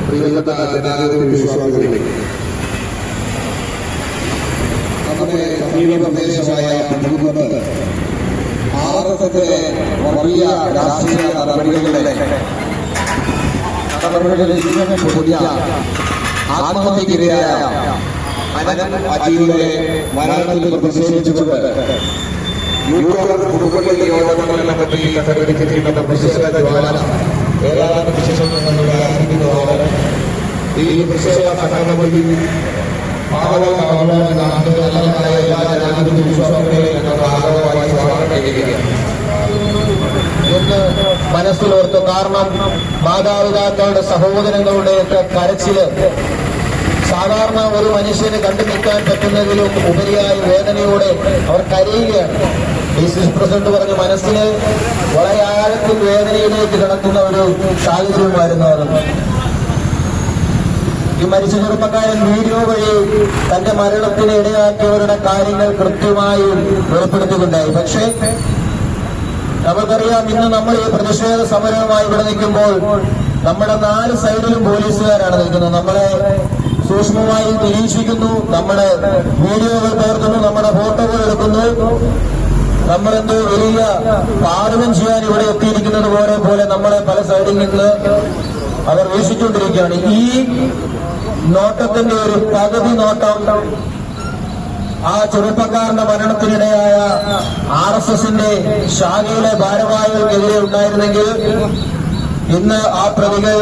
പ്രിയപ്പെട്ട ജനാധിപത്യ വിശ്വാസികളെ, നമ്മുടെ സമീപ പ്രദേശമായ പണ്ടുകുന്നത്ത് ആർഎസ്എസിലെ വലിയ രാഷ്ട്രീയ നടപടികളിലെ പുതിയ ആത്മഹത്യക്കിരയായ അനന്ത് അജിയുടെ മരണത്തിൽ പ്രതിഷേധിച്ചുകൊണ്ട് യൂത്ത് കോൺഗ്രസ് പുതുപ്പള്ളി യോഗങ്ങളെ പറ്റി സംഘടിപ്പിച്ചിരിക്കുന്ന പ്രതിഷേധ ജ്വാല ഏതാനും വിശേഷങ്ങളുടെ ആരംഭിക്കുന്നതാണ്. ഈ പ്രതിഷേധ സംഘടന വഴി എല്ലാ ജനാധിപത്യ വിശ്വാസങ്ങളെയും ഞങ്ങൾ ആഗ്രഹമായി സ്വാഗതം ചെയ്യുകയാണ് എന്ന് മനസ്സിലോർത്തു. കാരണം മാതാപിതാക്കളുടെ സഹോദരങ്ങളുടെയൊക്കെ കരച്ചില് സാധാരണ ഒരു മനുഷ്യന് കണ്ടു നിൽക്കാൻ പറ്റുന്നതിലും ഉപരിയായി വേദനയോടെ അവർ കരയുകയാണ്. DCC പ്രസിഡന്റ് പറഞ്ഞ മനസ്സിന് വളരെ ആഴത്തിൽ വേദനയിലേക്ക് കിടക്കുന്ന ഒരു സാഹചര്യമായിരുന്നു അത്. ഈ മരിച്ച ചെറുപ്പക്കാരൻ വീഡിയോ വഴി തന്റെ മരണത്തിന് ഇടയാക്കിയവരുടെ കാര്യങ്ങൾ കൃത്യമായി വെളിപ്പെടുത്തുകയുണ്ടായി. പക്ഷേ നമുക്കറിയാം, ഇന്ന് നമ്മൾ ഈ പ്രതിഷേധ സമരവുമായി ഇവിടെ നിൽക്കുമ്പോൾ നമ്മുടെ 4 സൈഡിലും പോലീസുകാരാണ് നിൽക്കുന്നത്. നമ്മളെ സൂക്ഷ്മമായി നിരീക്ഷിക്കുന്നു, നമ്മുടെ വീഡിയോകൾ പകർത്തുന്നു, നമ്മുടെ ഫോട്ടോകൾ എടുക്കുന്നു. നമ്മളെന്തോ വലിയ പാർലമെൻ ചെയ്യാൻ ഇവിടെ എത്തിയിരിക്കുന്നത് പോലെ നമ്മളെ പല സൈഡിൽ നിന്ന് അവർ വീക്ഷിച്ചുകൊണ്ടിരിക്കുകയാണ്. ഈ നോട്ടത്തിന്റെ ഒരു പകുതി നോട്ടം ആ ചെറുപ്പക്കാരന്റെ മരണത്തിനിടയായ RSSന്റെ ശാഖയിലെ ഭാരവാഹികൾക്കെതിരെ ഉണ്ടായിരുന്നെങ്കിൽ ഇന്ന് ആ പ്രതികൾ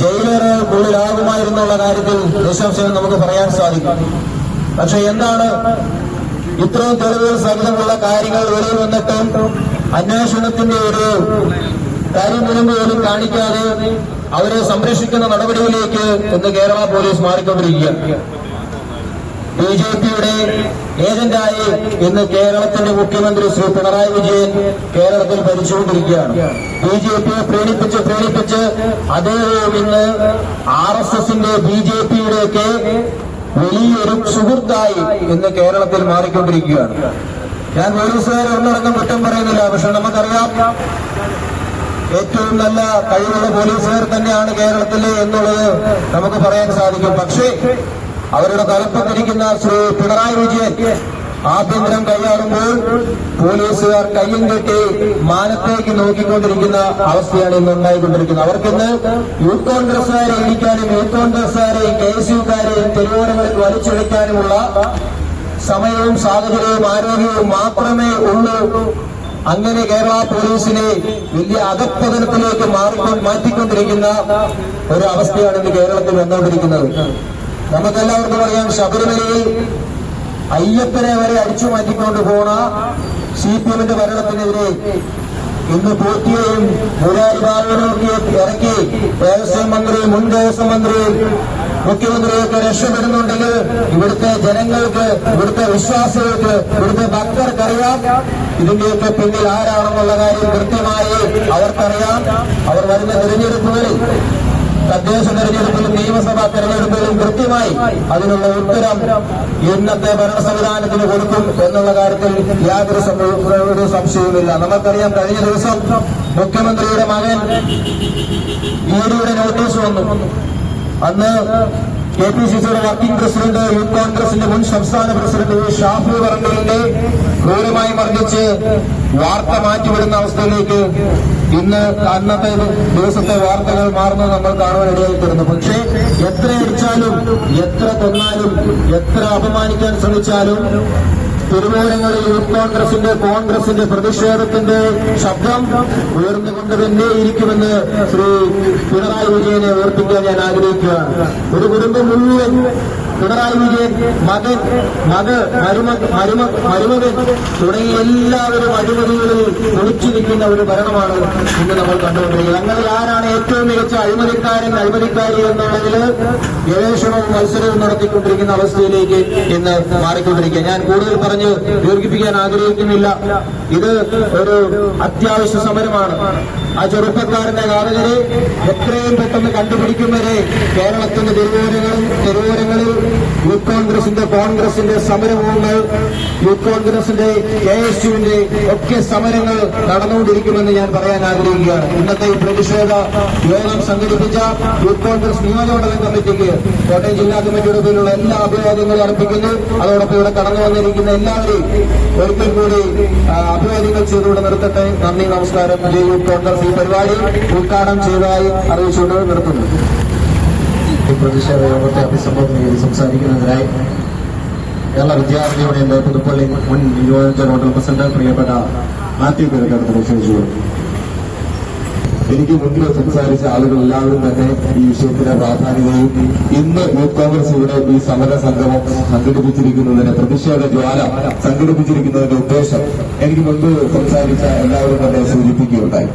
ജയിലേറുകൾക്കുള്ളിലാകുമായിരുന്നുള്ള കാര്യത്തിൽ നിസ്സംശയം നമുക്ക് പറയാൻ സാധിക്കും. പക്ഷെ എന്താണ് ഇത്രയും തെളിവുകൾ സഹിതമുള്ള കാര്യങ്ങൾ വെളിയിൽ വന്നിട്ടും അന്വേഷണത്തിന്റെ ഒരു കാര്യം പോലും കാണിക്കാതെ അവരെ സംരക്ഷിക്കുന്ന നടപടിയിലേക്ക് ഇന്ന് കേരള പോലീസ് മാറിക്കൊണ്ടിരിക്കുകയാണ്. BJPയുടെ ഏജന്റായി ഇന്ന് കേരളത്തിന്റെ മുഖ്യമന്ത്രി ശ്രീ പിണറായി വിജയൻ കേരളത്തിൽ ഭരിച്ചുകൊണ്ടിരിക്കുകയാണ്. BJPയെ പ്രീണിപ്പിച്ച് അദ്ദേഹം ഇന്ന് RSSന്റെ BJPയുടെയൊക്കെ വലിയൊരു സുഹൃത്തായി ഇന്ന് കേരളത്തിൽ മാറിക്കൊണ്ടിരിക്കുകയാണ്. ഞാൻ പോലീസുകാരെ ഒന്നടങ്കം കുറ്റം പറയുന്നില്ല. പക്ഷെ നമുക്കറിയാം, ഏറ്റവും നല്ല കഴിവുള്ള പോലീസുകാർ തന്നെയാണ് കേരളത്തിലെ എന്നുള്ളത് നമുക്ക് പറയാൻ സാധിക്കും. പക്ഷേ അവരുടെ തലപ്പത്തിരിക്കുന്ന ശ്രീ പിണറായി വിജയൻ ആഭ്യന്തരം കൈയാളുമ്പോൾ പോലീസുകാർ കയ്യും കെട്ടി മാനത്തേക്ക് നോക്കിക്കൊണ്ടിരിക്കുന്ന അവസ്ഥയാണ് ഇന്ന് ഉണ്ടായിക്കൊണ്ടിരിക്കുന്നത്. അവർക്കിന്ന് യൂത്ത് കോൺഗ്രസുകാരെ ഇടിക്കാനും യൂത്ത് കോൺഗ്രസുകാരെയും KSUക്കാരെയും തെരുവോരങ്ങളിൽ വലിച്ചെടുക്കാനുമുള്ള സമയവും സാഹചര്യവും ആരോഗ്യവും മാത്രമേ ഉള്ളൂ. അങ്ങനെ കേരള പോലീസിനെ വലിയ അധപ്പതനത്തിലേക്ക് മാറ്റിക്കൊണ്ടിരിക്കുന്ന ഒരു അവസ്ഥയാണ് ഇന്ന് കേരളത്തിൽ വന്നുകൊണ്ടിരിക്കുന്നത്. നമുക്കെല്ലാവർക്കും അറിയാം, ശബരിമലയിൽ അയ്യപ്പനെ വരെ അടിച്ചു മാറ്റിക്കൊണ്ട് പോണ CPMന്റെ ഭരണത്തിനെതിരെ ഇന്ന് പൂർത്തിയെയും മുരാരി ബാബുവിനൊക്കെ ഇറക്കി ദേവസ്വം മന്ത്രി, മുൻ ദേവസ്വം മന്ത്രി, മുഖ്യമന്ത്രിയൊക്കെ രക്ഷപ്പെടുന്നുണ്ടെങ്കിൽ ഇവിടുത്തെ ജനങ്ങൾക്ക്, ഇവിടുത്തെ വിശ്വാസികൾക്ക്, ഇവിടുത്തെ ഭക്തർക്കറിയാം ഇതിന്റെയൊക്കെ പിന്നിൽ ആരാണെന്നുള്ള കാര്യം കൃത്യമായി അവർക്കറിയാം. അവർ വരുന്ന തെരഞ്ഞെടുപ്പുകളിൽ, തദ്ദേശ തെരഞ്ഞെടുപ്പിലും നിയമസഭാ തെരഞ്ഞെടുപ്പിലും കൃത്യമായി അതിനുള്ള ഉത്തരം ഇന്നത്തെ ഭരണ സംവിധാനത്തിന് കൊടുക്കും എന്നുള്ള കാര്യത്തിൽ യാതൊരു സംശയവുമില്ല. നമുക്കറിയാം, കഴിഞ്ഞ ദിവസം മുഖ്യമന്ത്രിയുടെ മകൻ EDയുടെ നോട്ടീസ് വന്നു. അന്ന് KPCCയുടെ വർക്കിംഗ് പ്രസിഡന്റ്, യൂത്ത് കോൺഗ്രസിന്റെ മുൻ സംസ്ഥാന പ്രസിഡന്റ് ഷാഫി പറമ്പിലിന്റെ ക്രൂരമായി മർദ്ദിച്ച് വാർത്ത മാറ്റിവിടുന്ന അവസ്ഥയിലേക്ക് ഇന്ന് അന്നത്തെ ദിവസത്തെ വാർത്തകൾ മാറുന്നത് നമ്മൾ കാണുവാനിടയായി തീർന്നു. പക്ഷേ എത്ര അടിച്ചാലും, എത്ര കൊന്നാലും, എത്ര അപമാനിക്കാൻ ശ്രമിച്ചാലും തിരുവോരങ്ങളിൽ യൂത്ത് കോൺഗ്രസിന്റെ പ്രതിഷേധത്തിന്റെ ശബ്ദം ഉയർന്നുകൊണ്ട് തന്നെ ഇരിക്കുമെന്ന് ശ്രീ പിണറായി വിജയനെ ഓർപ്പിക്കാൻ ഞാൻ ആഗ്രഹിക്കുകയാണ്. ഒരു കുടുംബം മുഴുവൻ പിണറായി വിജയൻ, മകൻ, മരുമകൻ തുടങ്ങി എല്ലാവരും അഴിമതികളിൽ ഒളിച്ചു നിൽക്കുന്ന ഒരു ഭരണമാണ് ഇന്ന് നമ്മൾ കണ്ടുകൊണ്ടിരിക്കുന്നത്. ഞങ്ങളിൽ ആരാണ് ഏറ്റവും മികച്ച അഴിമതിക്കാരി എന്നുള്ളതിൽ ഗവേഷണവും മത്സരവും നടത്തിക്കൊണ്ടിരിക്കുന്ന അവസ്ഥയിലേക്ക് ഇന്ന് മാറിക്കൊണ്ടിരിക്കുക. ഞാൻ കൂടുതൽ ദീർഘിപ്പിക്കാൻ ആഗ്രഹിക്കുന്നില്ല. ഇത് ഒരു അത്യാവശ്യ സമരമാണ്. ആ ചെറുപ്പക്കാരന്റെ കാവലരെ എത്രയും പെട്ടെന്ന് കണ്ടുപിടിക്കുന്നവരെ കേരളത്തിന്റെ തെരുവോരങ്ങളിൽ യൂത്ത് കോൺഗ്രസിന്റെ സമരമുഖങ്ങൾ, യൂത്ത് കോൺഗ്രസിന്റെ KSUവിന്റെ ഒക്കെ സമരങ്ങൾ നടന്നുകൊണ്ടിരിക്കുമെന്ന് ഞാൻ പറയാൻ ആഗ്രഹിക്കുകയാണ്. ഇന്നത്തെ ഈ പ്രതിഷേധ യോഗം സംഘടിപ്പിച്ച യൂത്ത് കോൺഗ്രസ് നിയോജകമണ്ഡലം കമ്മിറ്റിക്ക് കോട്ടയം ജില്ലാ കമ്മിറ്റിയുടെ പേരിലുള്ള എല്ലാ അഭിവാദ്യങ്ങളും അർപ്പിക്കുന്നു. അതോടൊപ്പം ഇവിടെ കടന്നു വന്നിരിക്കുന്ന എല്ലാവരെയും ഒരിക്കൽ കൂടി അഭിവാദ്യങ്ങൾ ചെയ്തുകൊണ്ട് നിർത്തട്ടെ. നന്ദി, നമസ്കാരം. യൂത്ത് കോൺഗ്രസ് ഈ പരിപാടി ഉദ്ഘാടനം ചെയ്തതായി അറിയിച്ചുകൊണ്ട് നിർത്തുന്നു. ഈ പ്രതിഷേധ യോഗത്തെ അഭിസംബോധന ചെയ്ത് സംസാരിക്കുന്നതിനായി കേരള വിദ്യാർത്ഥി യൂണിയന്റെ പുതുപ്പള്ളി മുൻ നിയോജക മണ്ഡലം പ്രസിഡന്റ് പ്രിയപ്പെട്ട മാത്യു പേരക്കാരത്തെ ക്ഷണിച്ചു. എനിക്ക് മുൻപ് സംസാരിച്ച ആളുകൾ എല്ലാവരും തന്നെ ഈ വിഷയത്തിന്റെ പ്രാധാന്യതയും ഇന്ന് യൂത്ത് കോൺഗ്രസ് ഇവിടെ ഈ സമര സംഗമം സംഘടിപ്പിച്ചിരിക്കുന്നതിന്, പ്രതിഷേധ ജ്വാല സംഘടിപ്പിച്ചിരിക്കുന്നതിന്റെ ഉദ്ദേശം എനിക്ക് മുൻപ് സംസാരിച്ച എല്ലാവരും തന്നെ സൂചിപ്പിക്കുകയുണ്ടായി.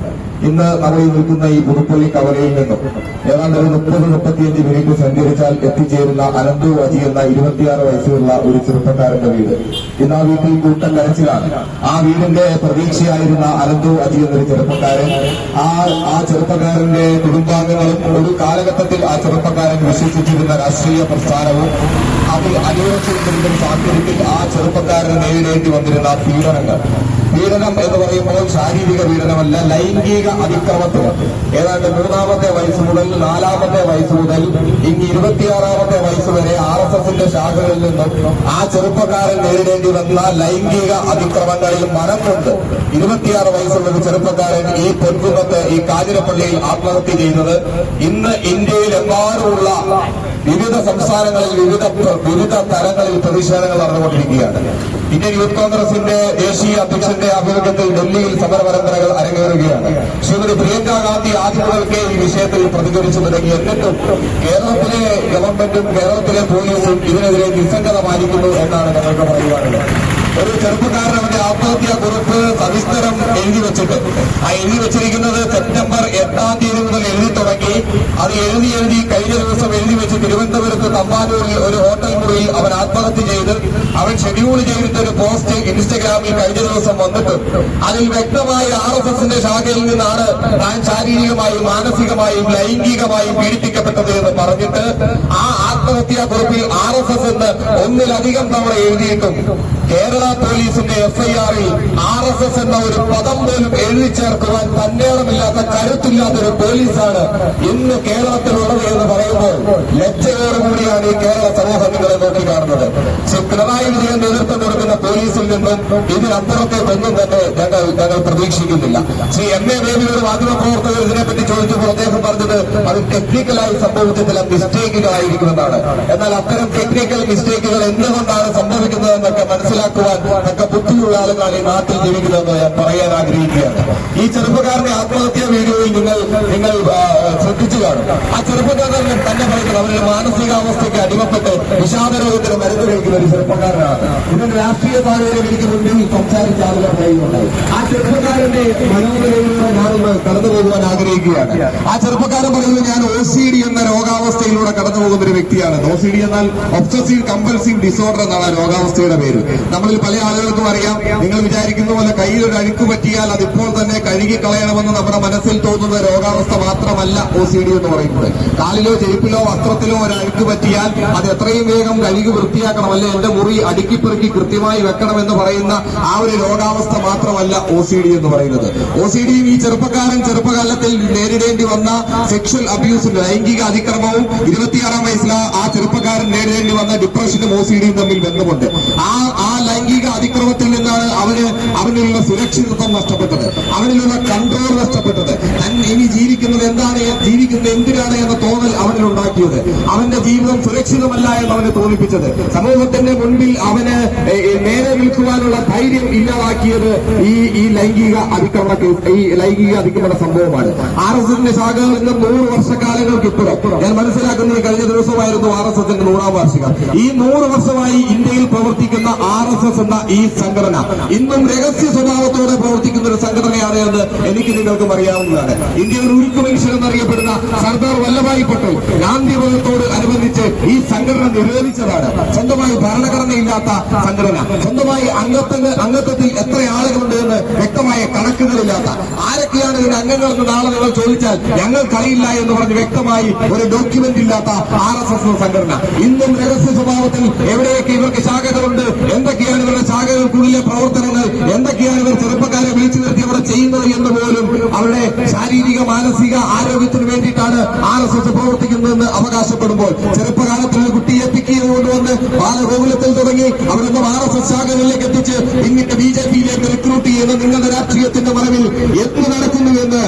ഇന്ന് നമ്മൾ ഈ നിൽക്കുന്ന ഈ പുതുപ്പള്ളി കവലയിൽ നിന്നും ഏതാണ്ട് ഒരു 30-35 മിനിറ്റ് സഞ്ചരിച്ചാൽ എത്തിച്ചേരുന്ന അനന്തു അജി എന്ന 26 വയസ്സുള്ള ഒരു ചെറുപ്പക്കാരന്റെ വീട്. ഇന്ന് ആ വീട്ടിൽ കൂട്ടം കരച്ചിലാണ്. ആ വീടിന്റെ പ്രതീക്ഷയായിരുന്ന അനന്തു അജി എന്നൊരു ചെറുപ്പക്കാരൻ, ആ ചെറുപ്പക്കാരന്റെ കുടുംബാംഗങ്ങളും ഒരു കാലഘട്ടത്തിൽ ആ ചെറുപ്പക്കാരൻ വിശ്വസിച്ചിരുന്ന രാഷ്ട്രീയ പ്രസ്ഥാനവും അതിൽ അടിയുറച്ചിരുന്ന സാഹചര്യത്തിൽ ആ ചെറുപ്പക്കാരന് നേരിടേണ്ടി വന്നിരുന്ന പീഡനം എന്ന് പറയുമ്പോൾ ശാരീരിക പീഡനമല്ല, ലൈംഗിക അതിക്രമത്തിന് ഏതാണ്ട് 3-ാമത്തെ വയസ്സ് മുതൽ 4-ാമത്തെ വയസ്സ് മുതൽ ഇനി 26-ാമത്തെ വയസ്സ് വരെ RSSന്റെ ശാഖകളിൽ നിന്നും ആ ചെറുപ്പക്കാരൻ നേരിടേണ്ടി വന്ന ലൈംഗിക അതിക്രമങ്ങളിൽ മനം കൊണ്ട് 26 വയസ്സുള്ള ഒരു ചെറുപ്പക്കാരൻ ഈ പൊൻകുന്നത്ത് ഈ കാഞ്ഞിരപ്പള്ളിയിൽ ആത്മഹത്യ ചെയ്യുന്നത് ഇന്ന് ഇന്ത്യയിലെമ്പാടുമുള്ള വിവിധ സംസ്ഥാനങ്ങളിൽ വിവിധ തലങ്ങളിൽ പ്രതിഷേധങ്ങൾ നടന്നുകൊണ്ടിരിക്കുകയാണ്. ഇന്ത്യൻ യൂത്ത് കോൺഗ്രസിന്റെ ദേശീയ അധ്യക്ഷന്റെ ആഭിമുഖ്യത്തിൽ ഡൽഹിയിൽ സമരപരമ്പരകൾ അരങ്ങേറുകയാണ്. ശ്രീമതി പ്രിയങ്ക ഗാന്ധി ആദ്യം മുതൽക്കേ ഈ വിഷയത്തിൽ പ്രതികരിച്ചു തുടങ്ങി. എന്നിട്ടും കേരളത്തിലെ ഗവൺമെന്റും കേരളത്തിലെ പോലീസും ഇതിനെതിരെ നിസ്സംഗത പാലിക്കുന്നു എന്നാണ് ഞങ്ങൾക്ക് പറയുവാനുള്ളത്. ഒരു ചെറുപ്പക്കാരൻ അവന്റെ ആത്മഹത്യാ കുറിപ്പ് സവിസ്തരം എഴുതി വെച്ചിട്ട് ആ എഴുതി വെച്ചിരിക്കുന്നത് സെപ്റ്റംബർ 8-ാം തീയതി മുതൽ എഴുതി തുടങ്ങി. അത് എഴുതി കഴിഞ്ഞ ദിവസം എഴുതി വെച്ച് തിരുവനന്തപുരത്ത് തമ്പാനൂരിൽ ഒരു ഹോട്ടൽ മുറിയിൽ അവൻ ആത്മഹത്യ ചെയ്ത് അവൻ ഷെഡ്യൂൾ ചെയ്തിട്ട് ഒരു പോസ്റ്റ് ഇൻസ്റ്റഗ്രാമിൽ കഴിഞ്ഞ ദിവസം വന്നിട്ട് അതിൽ വ്യക്തമായി RSSന്റെ ശാഖയിൽ നിന്നാണ് താൻ ശാരീരികമായും മാനസികമായും ലൈംഗികമായും പീഡിപ്പിക്കപ്പെട്ടത് എന്ന് പറഞ്ഞിട്ട് ആ ആത്മഹത്യാ കുറിപ്പിൽ RSS എന്ന് ഒന്നിലധികം തവണ എഴുതിയിട്ടും കേരള പോലീസിന്റെ FIR-ൽ RSS എന്ന ഒരു പദം പോലും എഴുതി ചേർക്കുവാൻ തന്നേടമില്ലാത്ത കരുത്തില്ലാത്തൊരു പോലീസാണ് ഇന്ന് കേരളത്തിലുള്ളത് എന്ന് പറയുമ്പോൾ ലജ്ജയോടുകൂടിയാണ് ഈ കേരള സമൂഹം നിങ്ങളെ നോക്കിക്കാണുന്നത്. ശ്രീ പിണറായി വിജയൻ നേതൃത്വം കൊടുക്കുന്ന പോലീസിൽ നിന്നും ഇതിനപ്പുറത്തേക്കൊന്നും തന്നെ ഞങ്ങൾ പ്രതീക്ഷിക്കുന്നില്ല. ശ്രീ MA ബേബി ഒരു മാധ്യമപ്രവർത്തകർ ഇതിനെപ്പറ്റി ചോദിച്ചപ്പോൾ അദ്ദേഹം പറഞ്ഞത് അത് ടെക്നിക്കലായി സംഭവിച്ച ചില മിസ്റ്റേക്കുകളായിരിക്കുമെന്നാണ്. എന്നാൽ അത്തരം ടെക്നിക്കൽ മിസ്റ്റേക്കുകൾ എന്തുകൊണ്ടാണ് സംഭവിക്കുന്നതെന്നൊക്കെ മനസ്സിലാക്കുവാൻ ഒക്കെ ബുദ്ധിയുള്ള ആളുകളാണ് ഈ നാട്ടിൽ ജീവിക്കുന്നതെന്ന് ഞാൻ പറയാൻ ആഗ്രഹിക്കുകയാണ്. ഈ ചെറുപ്പക്കാരന്റെ ആത്മഹത്യാ വീഡിയോയിൽ നിങ്ങൾ ശ്രദ്ധിച്ചു കാണും. ആ ചെറുപ്പക്കാരൻ തന്നെ പറയുന്നത് അവരുടെ മാനസികാവസ്ഥയ്ക്ക് അടിമപ്പെട്ട് വിഷാദരോഗത്തിന് മരുന്ന് കഴിക്കുന്ന ഒരു ചെറുപ്പക്കാരനാണ്. ഇതിന്റെ രാഷ്ട്രീയ സാഹചര്യം എനിക്ക് മുന്നിൽ സംസാരിച്ച ആളുകൾ പറയുന്നുണ്ടായി. ആ ചെറുപ്പക്കാരന്റെ മനോനിലയിലൂടെ ഞാനൊന്ന് കടന്നു പോകുവാൻ ആഗ്രഹിക്കുകയാണ്. ആ ചെറുപ്പക്കാരൻ പറയുന്നത് ഞാൻ OCD എന്ന രോഗാവസ്ഥയിലൂടെ കടന്നു പോകുന്ന ഒരു വ്യക്തിയാണ്. OCD എന്നാൽ ഒബ്സസീവ് കമ്പൽസീവ് ഡിസോർഡർ എന്നാണ് രോഗാവസ്ഥയുടെ പേര്. നമ്മളിൽ പല ആളുകൾക്കും അറിയാം. നിങ്ങൾ വിചാരിക്കുന്ന പോലെ കയ്യിലൊരു അഴുക്ക് പറ്റിയാൽ അതിപ്പോൾ തന്നെ കഴുകിക്കളയണമെന്ന് നമ്മുടെ മനസ്സിൽ തോന്നുന്ന രോഗാവസ്ഥ മാത്രമല്ല OCD എന്ന് പറയുന്നത്. കാലിലോ ചെരുപ്പിലോ വസ്ത്രത്തിലോ ഒരു അഴുക്ക് പറ്റിയാൽ അത് എത്രയും വേഗം കഴുകി വൃത്തിയാക്കണം, അല്ലെ എന്റെ മുറി അടുക്കിപ്പെറുക്കി കൃത്യമായി വെക്കണമെന്ന് പറയുന്ന ആ ഒരു രോഗാവസ്ഥ മാത്രമല്ല OCD എന്ന് പറയുന്നത്. OCD ഈ ചെറുപ്പകാലത്തിൽ നേരിടേണ്ടി വന്ന സെക്ഷൽ അബ്യൂസും ലൈംഗിക അതിക്രമവും 26-ാം വയസ്സിൽ ആ ചെറുപ്പക്കാരൻ നേരിടേണ്ടി വന്ന ഡിപ്രഷനും OCDയും തമ്മിൽ ബന്ധമുണ്ട്. ആ ലൈംഗിക അതിക്രമത്തിൽ നിന്നാണ് അവനിലുള്ള സുരക്ഷിതത്വം നഷ്ടപ്പെട്ടത്, അവനിലുള്ള കൺട്രോൾ നഷ്ടപ്പെട്ടത്. ഇനി ജീവിക്കുന്നത് എന്തിനാണ് എന്ന തോന്നൽ അവനിലുണ്ടാക്കിയത്, അവന്റെ ജീവിതം സുരക്ഷിതമല്ല എന്ന് അവനെ തോന്നിപ്പിച്ചത്, സമൂഹത്തിന്റെ മുൻപിൽ അവന് നേരെ നിൽക്കുവാനുള്ള ധൈര്യം ഇല്ലാതാക്കിയത് ഈ ലൈംഗിക അതിക്രമണ സംഭവമാണ്. RSSന്റെ ശാഖകളിൽ നിന്ന് 100 വർഷക്കാലങ്ങൾക്ക് ഇപ്പുറം ഞാൻ മനസ്സിലാക്കുന്നത് കഴിഞ്ഞ ദിവസമായിരുന്നു RSSന്റെ 100-ാം വാർഷികം. ഈ 100 വർഷമായി ഇന്ത്യയിൽ പ്രവർത്തിക്കുന്ന RSS എന്ന ഈ സംഘടന ഇന്നും രഹസ്യ സ്വഭാവത്തോടെ പ്രവർത്തിക്കുന്ന ഒരു സംഘടനയാണ് എന്ന് എനിക്ക് നിങ്ങൾക്കും അറിയാവുന്നതാണ്. ഇന്ത്യയുടെ ഉരുക്കു മനുഷ്യൻ എന്നറിയപ്പെടുന്ന സർദാർ വല്ലഭായ് പട്ടേൽ, ഗാന്ധി ദിവസത്തോട് അനുബന്ധിച്ച് ഈ സംഘടന നിരോധിച്ചതാണ്. സ്വന്തമായി ഭരണഘടനയില്ലാത്ത സംഘടന, സ്വന്തമായി അംഗത്വത്തിൽ എത്ര ആളുകളുണ്ട് എന്ന് വ്യക്തമായ കണക്കുകളില്ലാത്ത, ആരൊക്കെയാണ് ഇതിന്റെ അംഗങ്ങളെന്ന് നാളെ നിങ്ങൾ ചോദിച്ചാൽ ഞങ്ങൾക്കറിയില്ല എന്ന് പറഞ്ഞ് വ്യക്തമായി ഒരു ഡോക്യുമെന്റ് ഇല്ലാത്ത RSS സംഘടന ഇന്നും രഹസ്യ സ്വഭാവത്തിൽ എവിടെയൊക്കെ ഇവർക്ക് ശാഖകളുണ്ട്, എന്തൊക്കെയാണ് ഇവരുടെ ശാഖകൾക്കുള്ളിലെ പ്രവർത്തനങ്ങൾ, എന്തൊക്കെയാണ് ഇവർ ചെറുപ്പക്കാരെ വിളിച്ചു നിർത്തി അവിടെ ചെയ്യുന്നത് എന്ന് പോലും അവരുടെ ശാരീരിക മാനസിക ആരോഗ്യത്തിന് വേണ്ടിയിട്ടാണ് RSS പ്രവർത്തിക്കുന്നതെന്ന് അവകാശപ്പെടുമ്പോൾ ചെറുപ്പകാലത്തിൽ ഒരു കുട്ടിയെ പിക്ക് ചെയ്ത് കൊണ്ടുവന്ന് ബാലഗോകുലത്തിൽ തുടങ്ങി അവിടെ നിന്നും RSS ശാഖകളിലേക്ക് എത്തിച്ച് പിന്നീട് BJPയിലേക്ക് റിക്രൂട്ട് ചെയ്യുന്ന നിങ്ങളുടെ രാഷ്ട്രീയത്തിന്റെ മറവിൽ എന്ത് നടക്കുന്നുവെന്ന്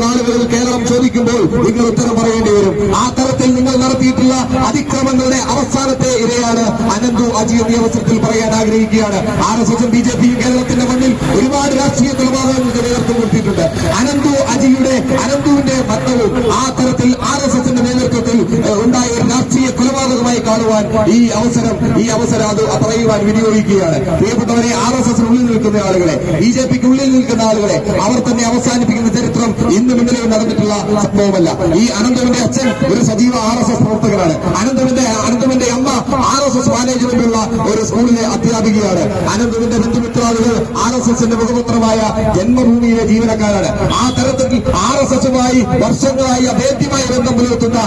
നാളുകളിൽ കേരളം ചോദിക്കുമ്പോൾ നിങ്ങൾ ഉത്തരം പറയേണ്ടി വരും. ആ തരത്തിൽ നിങ്ങൾ നടത്തിയിട്ടുള്ള അതിക്രമങ്ങളുടെ അവസാനത്തെ ഇരയാണ് അനന്തു അജി എന്നീ അവസരത്തിൽ പറയാൻ ആഗ്രഹിക്കുകയാണ്. RSSും BJPയും കേരളത്തിന്റെ മണ്ണിൽ ഒരുപാട് രാഷ്ട്രീയ കൊലപാതകങ്ങൾക്ക് നേതൃത്വം കൊടുത്തിട്ടുണ്ട്. അനന്തുവിന്റെ മരണവും ആ തരത്തിൽ RSSന്റെ നേതൃത്വത്തിൽ ഉണ്ടായ ഒരു രാഷ്ട്രീയ കൊലപാതകമായി കാണുവാൻ ഈ അവസരം അത് പറയുവാൻ വിനിയോഗിക്കുകയാണ്. പ്രിയപ്പെട്ടവരെ, RSSനുള്ളിൽ നിൽക്കുന്ന ആളുകളെ, BJPക്ക് ഉള്ളിൽ നിൽക്കുന്ന ആളുകളെ അവർ തന്നെ അവസാനിപ്പിക്കുന്ന ചരിത്രം ഇന്നും ഇന്നലെ നടന്നിട്ടുള്ള സംഭവമല്ല. ഈ അനന്തുവിന്റെ അച്ഛൻ ഒരു സജീവ RSS പ്രവർത്തകനാണ്. അനന്തുവിന്റെ അമ്മ RSS മാനേജ്മെന്റുള്ള ഒരു സ്കൂളിലെ അധ്യാപികയാണ്. അനന്തുവിന്റെ ബന്ധുമിത്രാദികൾ RSSന്റെ മുഖപത്രമായ ജന്മഭൂമിയിലെ ജീവനക്കാരാണ്. ആ തരത്തിൽ RSSുമായി വർഷങ്ങളായി അഭേദ്യമായ ബന്ധം പുലർത്തുന്ന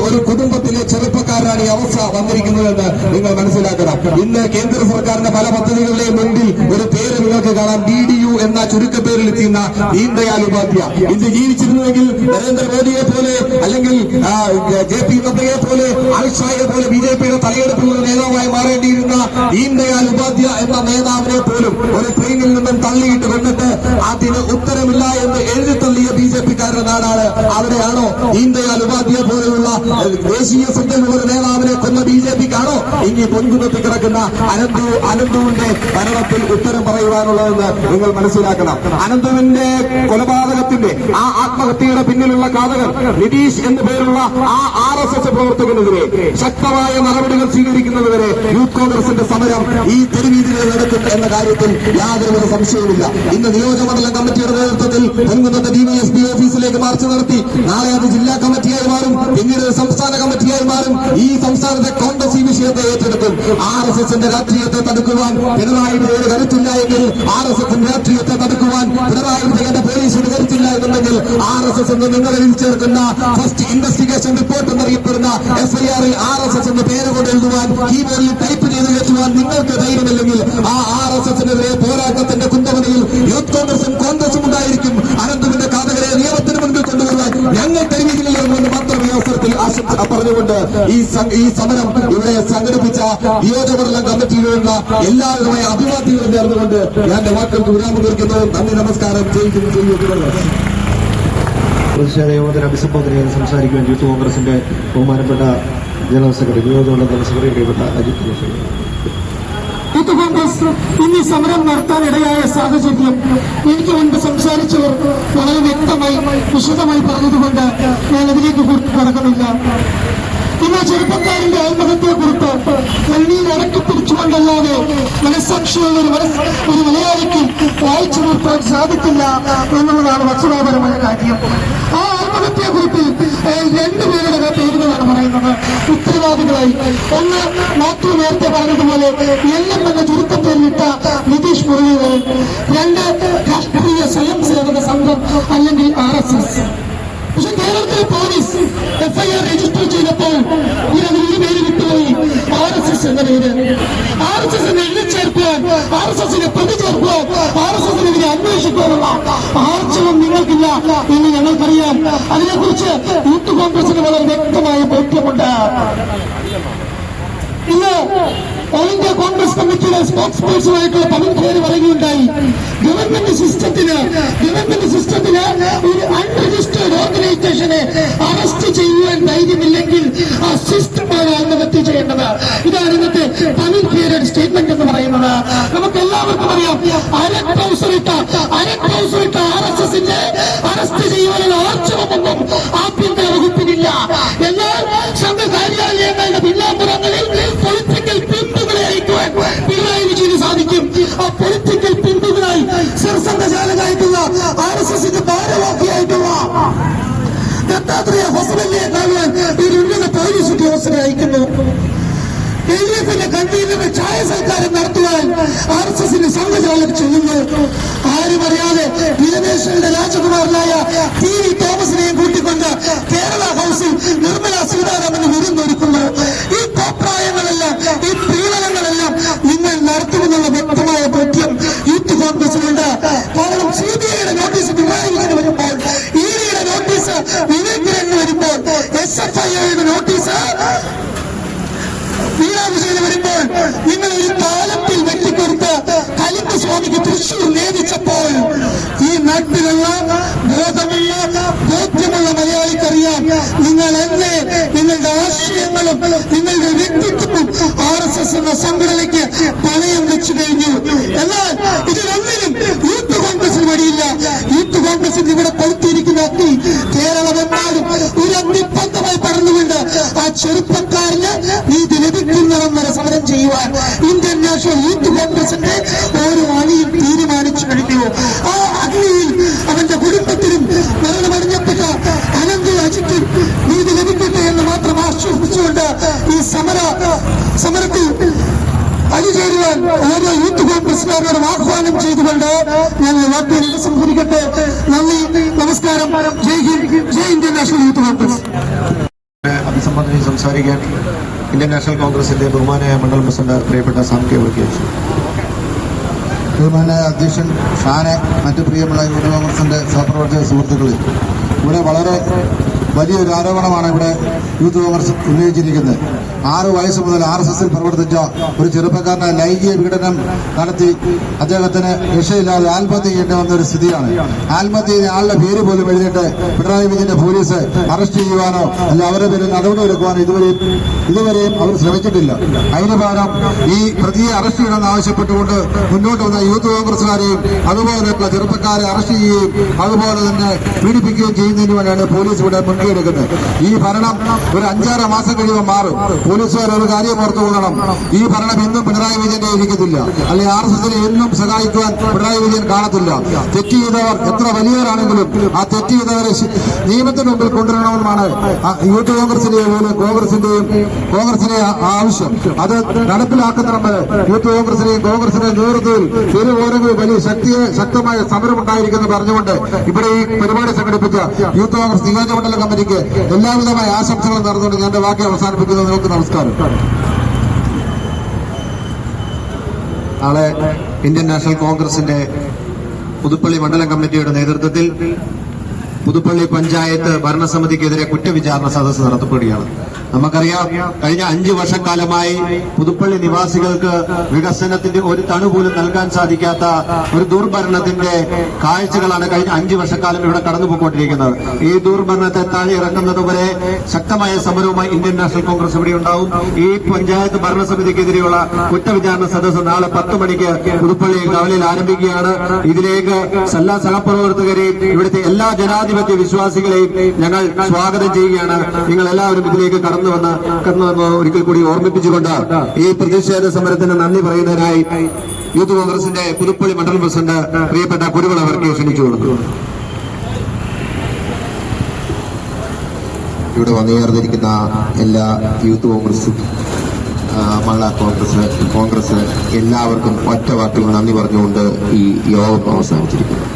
ഒരു കുടുംബത്തിലെ ചെറുപ്പക്കാരാണ് ഈ അവസ്ഥ വന്നിരിക്കുന്നതെന്ന് നിങ്ങൾ മനസ്സിലാക്കണം. ഇന്ന് കേന്ദ്ര സർക്കാരിന്റെ പല പദ്ധതികളുടെയും മുൻപിൽ ഒരു പേര് നിങ്ങൾക്ക് കാണാം, DDU എന്ന ചുരുക്കപ്പേരിൽ എത്തിയുന്ന ദീൻദയാൽ ഉപാധ്യായ. ഇന്ന് ജീവിച്ചിരുന്നുവെങ്കിൽ നരേന്ദ്രമോദിയെ പോലെ അല്ലെങ്കിൽ JP നദ്ദയെ പോലെ അമിത്ഷായെ പോലെ BJPയുടെ തലയെടുപ്പുള്ള നേതാവായി മാറേണ്ടിയിരുന്ന ദീൻദയാൽ ഉപാധ്യായ എന്ന നേതാവിനെ പോലും ഒരു ട്രെയിനിൽ നിന്നും തള്ളിയിട്ട് കൊണ്ടിട്ട് അതിന് ഉത്തരമില്ല എന്ന് എഴുതി തള്ളിയ BJPക്കാരുടെ നാടാണ്. അവിടെയാണോ ദീൻദയാൽ ഉപാധ്യായ പോലെയുള്ള ദേശീയ ശ്രദ്ധയുള്ള ഒരു നേതാവിനെ കൊന്ന BJPക്കാണോ ഇനി പൊൻകുന്നത്തിൽ കിടക്കുന്ന അനന്തുവിന്റെ ഭരണത്തിൽ ഉത്തരം പറയുവാനുള്ളതെന്ന് നിങ്ങൾ മനസ്സിലാക്കണം. അനന്തുവിന്റെ കൊലപാതകത്തിന്റെ ആ ആത്മഹത്യയുടെ പിന്നിലുള്ള കാതകൻ നിതീഷ് എന്ന പേരുള്ള ആ RSS പ്രവർത്തകനെതിരെ ശക്തമായ നടപടികൾ സ്വീകരിക്കുന്നതുവരെ യൂത്ത് കോൺഗ്രസിന്റെ സമരം ഈ തെരുവീതിയിൽ നടക്കും എന്ന കാര്യത്തിൽ യാതൊരു സംശയവുമില്ല. ഇന്ന് നിയോജകമണ്ഡലം കമ്മിറ്റിയുടെ നേതൃത്വത്തിൽ പൊൻകുന്നത്തെ DYSP ഓഫീസിലേക്ക് മാർച്ച് നടത്തി. നാളെ അത് ജില്ലാ കമ്മിറ്റിയായി മാറും, പിന്നീട് സംസ്ഥാന കമ്മിറ്റിയായി മാറും. ഈ സംസ്ഥാനത്തെ കോൺഗ്രസ് ഈ വിഷയത്തെ ഏറ്റെടുക്കും. RSSന്റെ രാഷ്ട്രീയത്തെ തടുക്കുവാൻ പിണറായി വിജയന് കരുത്തില്ല എങ്കിൽ, RSSന്റെ രാഷ്ട്രീയത്തെ തടുക്കുവാൻ പിണറായി വിജയന്റെ പോലീസിന് കരുത്തില്ല എന്നുണ്ടെങ്കിൽ RSS എന്ന് നിങ്ങൾ ചേർക്കുന്ന ഫസ്റ്റ് ഇൻവെസ്റ്റിഗേഷൻ റിപ്പോർട്ട് എന്നറിയപ്പെടുന്ന FIR-ൽ RSS എന്ന് പേര് കൊണ്ട് എഴുതുവാൻ, കീബോർഡിൽ ടൈപ്പ് ചെയ്ത് കയറ്റുവാൻ നിങ്ങൾക്ക് ധൈര്യമില്ലെങ്കിൽ ആ RSSനെതിരെ പോരാട്ടത്തിന്റെ കുന്തമണിയിൽ യൂത്ത് കോൺഗ്രസും ഉണ്ടായിരിക്കും. അനന്തുവിന്റെ കാതകരെ നിയമത്തിന് മുൻപിൽ കൊണ്ടുവരുവാൻ ഞങ്ങൾ തെരുവിലില്ലെന്ന് മാത്രം ഈ അവസരത്തിൽ പറഞ്ഞുകൊണ്ട് ഈ സമരം ഇവിടെ സംഘടിപ്പിച്ച നിയോജകമണ്ഡലം കമ്മിറ്റിയിലുള്ള എല്ലാവരുമായ അഭിവാദ്യങ്ങളും ചേർന്നുകൊണ്ട് ഞാൻ എന്റെ വാക്കുകൾക്ക് വിരാമം കുറിക്കുന്നു. നന്ദി, നമസ്കാരം. പ്രതിഷേധ യോഗത്തിന് അഭിസംബോധന ചെയ്ത് സംസാരിക്കുവാൻ യൂത്ത് കോൺഗ്രസിന്റെ ബഹുമാനപ്പെട്ട ജനറൽ സെക്രട്ടറി, നിയോജകമണ്ഡലം സെക്രട്ടറി പ്രിയപ്പെട്ട അജിത് ജോഷി. യൂത്ത് കോൺഗ്രസ് ഇന്ന് സമരം നടത്താനിടയായ സാഹചര്യം എനിക്ക് മുൻപ് സംസാരിച്ചവർ വളരെ വ്യക്തമായി വിശദമായി പറഞ്ഞതുകൊണ്ട് ഞാൻ അതിലേക്ക് കടക്കുന്നില്ല. ഇന്ന് ചെറുപ്പക്കാരന്റെ ആത്മഹത്യയെക്കുറിച്ച് കണ്ണീർ ഇറക്കി പിടിച്ചുകൊണ്ടല്ലാതെ മനസ്സാക്ഷിയുള്ള ഒരു മലയാളിക്ക് വായിച്ചു നിർത്താൻ സാധിക്കില്ല എന്നുള്ളതാണ് വസ്തുതാപരമായ കാര്യം. ആ ആത്മഹത്യയെക്കുറിച്ച് രണ്ടുപേരുടെ പേരുകളാണ് പറയുന്നത് ഉത്തരവാദികളായി. ഒന്ന്, മാത്യു നേരത്തെ പറഞ്ഞതുപോലെ എല്ലാം തന്നെ ചുരുക്കപ്പേരിലിട്ട നിതീഷ് മുരളീധരൻ. രണ്ട്, രാഷ്ട്രീയ സ്വയം സേവക സംഘം അല്ലെങ്കിൽ RSS. പക്ഷെ കേരളത്തിലെ പോലീസ് FIR രജിസ്റ്റർ ചെയ്തപ്പോൾ ഇതിനൊരു പേര് വിട്ടുപോയി, RSS എന്ന പേര്. RSS എഴുതി ചേർക്കുവാൻ, RSSനെ പ്രതി ചേർക്കുവാൻ, RSSനെതിരെ അന്വേഷിക്കാനുള്ള ആർജവം നിങ്ങൾക്കില്ല എന്ന് ഞങ്ങൾക്കറിയാം. അതിനെക്കുറിച്ച് യൂത്ത് കോൺഗ്രസിന് വളരെ വ്യക്തമായ ബോധ്യമുണ്ട്. ഇന്ന് ഓൾ ഇന്ത്യ കോൺഗ്രസ് കമ്മിറ്റിയുടെ സ്പോക്സ് പേഴ്സണായിട്ടുള്ള പല പേര് പറയുകയുണ്ടായി. ഗവൺമെന്റ് സിസ്റ്റത്തിന് ഒരു അൺരജിസ്റ്റേർഡ് ഓർഗനൈസേഷനെ അറസ്റ്റ് ചെയ്യുവാൻ ധൈര്യമില്ലെങ്കിൽ ആ സിസ്റ്റമാണ് ആത്മഹത്യ ചെയ്യേണ്ടത്. ഇതാണ് ഇന്നത്തെ തമിഴ് പീരിയഡ് സ്റ്റേറ്റ്മെന്റ് എന്ന് പറയുന്നത്. നമുക്ക് എല്ലാവർക്കും അറിയാം, അര ട്രൗസറിട്ട RSSന്റെ അറസ്റ്റ് ചെയ്യുവാനുള്ള ആർജവമൊന്നും ആഭ്യന്തര വകുപ്പിനില്ല. എന്നാൽ സംഘ കാര്യാലയങ്ങളുടെ പിന്നാമ്പുറങ്ങളിൽ പൊളിറ്റിക്കൽ പിന്തുണ അയക്കുവാൻ പിണറായി വിജയന് സാധിക്കും. ആ പൊളിറ്റിക്കൽ പിന്തുണയായി സർസംഘചാലകായിട്ടുള്ള RSSന്റെ ഭാരവാഹിയായിട്ടുള്ള മാതൃക ഹോസ്പിറ്റലിനെ കാണുവാൻ ഒരു ഉന്നത പോലീസ് ഉദ്യോഗസ്ഥരെ അയക്കുന്നു. LDFന്റെ കൺവീനറുടെ ചായ സൽക്കാരം നടത്തുവാൻ RSSന്റെ സംഘചാലകർ ചെല്ലുന്നു. ആരും അറിയാതെ വിലപേശയുടെ രാജകുമാരനായ TV തോമസിനെയും കൂട്ടിക്കൊണ്ട് കേരള ഹൗസിൽ നിർമ്മല സീതാരാമന് വിരുന്നൊരുക്കുന്നു. ഈ കോപ്രായങ്ങളെല്ലാം, ഈ പീഡനങ്ങളെല്ലാം നിങ്ങൾ നടത്തുമെന്നുള്ള വ്യക്തമായ ബോധ്യം യൂത്ത് കോൺഗ്രസിനുണ്ട്. കാരണം CBIയുടെ നോട്ടീസ് പിണറായിക്ക് വരുമ്പോൾ, EDയുടെ നോട്ടീസ് വിവേകിന് വരുമ്പോൾ, SFIയുടെ നോട്ടീസ് വീണാവിജയന് വരുമ്പോൾ, നിങ്ങൾ ഒരു കാലത്തിൽ വെട്ടിക്കൊടുത്ത് കലിംഗ സ്വാമിക്ക് തൃശ്ശൂർ നേദിച്ചപ്പോൾ ഈ നാട്ടിലുള്ള ബോധ്യമുള്ള മലയാളിക്കറിയാം നിങ്ങൾ എന്നെ നിങ്ങളുടെ ആശയങ്ങളും നിങ്ങളുടെ വ്യക്തിത്വവും RSS എന്ന സംഘടനയ്ക്ക് പണയം വെച്ചു കഴിഞ്ഞു. എന്നാൽ ഇതിലൊന്നിനും യൂത്ത് കോൺഗ്രസിന് വഴിയില്ല. യൂത്ത് കോൺഗ്രസിന് ഇവിടെ കൊളുത്തിയിരിക്കുന്ന അഗ്നി കേരളമെമ്പാടും ഒരു അഗ്നിപ്പന്തമായി പറഞ്ഞുകൊണ്ട് ആ ചെറുപ്പക്കാരന് നീതി ലഭിക്കുന്നവരെ സമരം ചെയ്യുവാൻ ഇന്ത്യൻ നാഷണൽ യൂത്ത് കോൺഗ്രസിന്റെ ഓരോ അണിയും തീരുമാനിച്ചു കഴിഞ്ഞു. ആ അഗ്നിയിൽ അവന്റെ കുടുംബത്തിനും മരണമടഞ്ഞപ്പെട്ട അനന്ത അജിക്കും നീതി ലഭിക്കട്ടെ എന്ന് മാത്രം ആശ്വസിച്ചുകൊണ്ട് ഈ സമരത്തിൽ അണിചേരുവാൻ ഓരോ യൂത്ത് കോൺഗ്രസുകാരോടും ആഹ്വാനം ചെയ്തുകൊണ്ട് ഞങ്ങൾ വാർത്തയിൽ സംസാരിക്കട്ടെ. നന്ദി, നമസ്കാരം. ജയ് ഹിന്ദ്, ജയ് ഇന്ത്യൻ നാഷണൽ യൂത്ത് കോൺഗ്രസ്. അഭിസംബോധന സംസാരിക്കാൻ ഇന്ത്യൻ നാഷണൽ കോൺഗ്രസിന്റെ ബഹുമാനായ മണ്ഡലം പ്രസിഡന്റ് പ്രിയപ്പെട്ട സാംകെ വർഗീസ്, ബഹുമാനായ അധ്യക്ഷൻ ഷാനെ, മറ്റു പ്രിയമുള്ള യൂത്ത് കോൺഗ്രസിന്റെ സഹപ്രവർത്തക സുഹൃത്തുക്കളിൽ, ഇവിടെ വളരെ വലിയൊരു ആരോപണമാണ് ഇവിടെ യൂത്ത് കോൺഗ്രസ് ഉന്നയിച്ചിരിക്കുന്നത്. 6 വയസ്സ് മുതൽ RSSൽ പ്രവർത്തിച്ച ഒരു ചെറുപ്പക്കാരനെ ലൈംഗിക പീഡനം നടത്തി അദ്ദേഹത്തിന് രക്ഷയില്ലാതെ ആത്മഹത്യ ചെയ്യേണ്ടി വന്ന ഒരു സ്ഥിതിയാണ്. ആത്മഹത്യ ചെയ്ത ആളുടെ പേര് പോലും എഴുതിയിട്ട് പിണറായി വിജയന്റെ പോലീസ് അറസ്റ്റ് ചെയ്യുവാനോ അല്ല അവരുടെ പേരിൽ നടപടിയെടുക്കുവാനോ ഇതുവരെയും അവർ ശ്രമിച്ചിട്ടില്ല. അതിന് പകരം ഈ പ്രതിയെ അറസ്റ്റ് ചെയ്യണമെന്ന് ആവശ്യപ്പെട്ടുകൊണ്ട് മുന്നോട്ട് വന്ന യൂത്ത് കോൺഗ്രസുകാരെയും അതുപോലെയുള്ള ചെറുപ്പക്കാരെ അറസ്റ്റ് ചെയ്യുകയും അതുപോലെ തന്നെ പീഡിപ്പിക്കുകയും ചെയ്യുന്നതിന് വേണ്ടിയാണ് പോലീസ് ഇവിടെ മുൻകൈയെടുക്കുന്നത്. ഈ ഭരണം ഒരു 5-6 മാസം കഴിയുമ്പോൾ മാറും. പോലീസുകാർ ഒരു കാര്യം ഓർത്തുകൊള്ളണം, ഈ ഭരണം എന്നും പിണറായി വിജയന്റെ ഇരിക്കത്തില്ല, അല്ലെങ്കിൽ RSSനെ എന്നും സഹായിക്കുവാൻ പിണറായി വിജയൻ കാണത്തില്ല. തെറ്റ് ചെയ്തവർ എത്ര വലിയവരാണെങ്കിലും ആ തെറ്റ് ചെയ്തവരെ നിയമത്തിന് മുമ്പിൽ കൊണ്ടുവരണമെന്നാണ് യൂത്ത് കോൺഗ്രസിന്റെയും കോൺഗ്രസിന്റെ ആവശ്യം. അത് നടപ്പിലാക്കുന്നതിന് വരെ യൂത്ത് കോൺഗ്രസിന്റെ നേതൃത്വത്തിൽ തെരുവോരങ്ങളിൽ വലിയ ശക്തമായ സമരം ഉണ്ടായിരിക്കുന്നു പറഞ്ഞുകൊണ്ട് ഇവിടെ ഈ പരിപാടി സംഘടിപ്പിച്ച യൂത്ത് കോൺഗ്രസ് നിയോജകമണ്ഡലം കമ്മിറ്റിക്ക് എല്ലാവിധമായ ആശംസകളും നടന്നുകൊണ്ട് ഞാൻ വാക്കി അവസാനിപ്പിക്കുന്നത്. നിങ്ങൾക്ക് നമസ്കാരം. നാളെ ഇന്ത്യൻ നാഷണൽ കോൺഗ്രസിന്റെ പുതുപ്പള്ളി മണ്ഡലം കമ്മിറ്റിയുടെ നേതൃത്വത്തിൽ പുതുപ്പള്ളി പഞ്ചായത്ത് ഭരണസമിതിക്കെതിരെ കുറ്റവിചാരണ സദസ്സ് നടത്തപ്പെടുകയാണ്. നമുക്കറിയാം, കഴിഞ്ഞ 5 വർഷക്കാലമായി പുതുപ്പള്ളി നിവാസികൾക്ക് വികസനത്തിന്റെ ഒരു തണു പോലും നൽകാൻ സാധിക്കാത്ത ഒരു ദുർഭരണത്തിന്റെ കാഴ്ചകളാണ് കഴിഞ്ഞ 5 വർഷക്കാലം ഇവിടെ കടന്നുപോയിക്കൊണ്ടിരിക്കുന്നത്. ഈ ദുർഭരണത്തെ താഴെ ഇറക്കുന്നതുവരെ ശക്തമായ സമരവുമായി ഇന്ത്യൻ നാഷണൽ കോൺഗ്രസ് ഇവിടെ ഉണ്ടാവും. ഈ പഞ്ചായത്ത് ഭരണസമിതിക്കെതിരെയുള്ള കുറ്റവിചാരണ സദസ്സ് നാളെ 10 മണിക്ക് പുതുപ്പള്ളി കവലയിൽ ആരംഭിക്കുകയാണ്. ഇതിലേക്ക് എല്ലാ സഹപ്രവർത്തകരെയും ഇവിടുത്തെ എല്ലാ ജനാധിപത്യ വിശ്വാസികളെയും ഞങ്ങൾ സ്വാഗതം ചെയ്യുകയാണ്. നിങ്ങൾ എല്ലാവരും ഇതിലേക്ക് കടന്നു വന്ന് ഒരിക്കൽ കൂടി ഓർമ്മിപ്പിച്ചുകൊണ്ട് ഈ പ്രതിഷേധ സമരത്തിന് നന്ദി പറയുന്നതിനായി യൂത്ത് കോൺഗ്രസിന്റെ പുതുപ്പള്ളി മണ്ഡലം പ്രസിഡന്റ് പ്രിയപ്പെട്ട കുരുവിള അവർക്ക് ക്ഷണിച്ചു കൊടുത്തു. ഇവിടെ വന്നുചേർന്നിരിക്കുന്ന എല്ലാ യൂത്ത് കോൺഗ്രസും മഹിളാ കോൺഗ്രസ് എല്ലാവർക്കും ഒറ്റ വാക്കിൽ നന്ദി പറഞ്ഞുകൊണ്ട് ഈ യോഗം അവസാനിച്ചിരിക്കുന്നു.